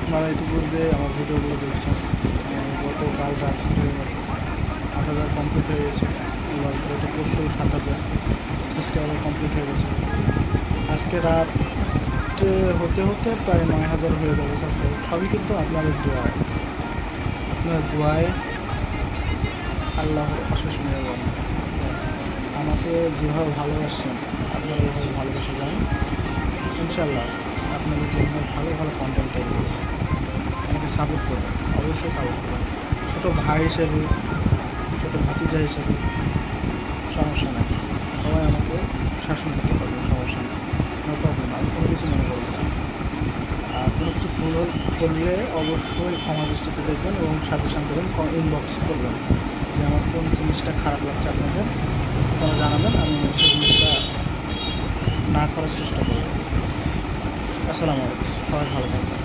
আপনারা ইতিপূর্বে আমার ভিডিওগুলো দেখছেন। গতকাল রাত্রে 8,000 কমপ্লিট হয়ে গেছে। এবার গত পরশু 7,000, আজকে আবার কমপ্লিট হয়ে গেছে। আজকে রাত হতে হতে প্রায় 9,000 হয়ে যাবে সাবস্ক্রাইব। সবই কিন্তু আপনাদের দোয়ায় আল্লাহর অশেষ মেহেরবান। আমাকে যেভাবে ভালোবাসছেন আপনারা এভাবে ভালোবেসে যান। ইনশাল্লাহ আপনাদের জন্য ভালো ভালো কন্টেন্ট তৈরি করবেন। আমাকে সাপোর্ট করবেন, অবশ্যই সাপোর্ট করবেন। ছোটো ভাই হিসেবে, ছোটো ভাতিজা হিসেবে সমস্যা নেই, সবাই আমাকে শাসন করতে পারবেন, সমস্যা নেই, নো প্রবলেম। আমি কোনো কিছু মনে করবো না। আর কোনো কিছু ভুল করলে অবশ্যই ক্ষমা দৃষ্টিতে দেখবেন এবং সাজেশান দেবেন, ইনবক্স করবেন যে আমার কোন জিনিসটা খারাপ লাগছে আপনাদের, আপনারা জানাবেন, আমি সেই জিনিসটা না করার চেষ্টা করব। আসসালামু আলাইকুম, সবাই ভালো থাকবেন।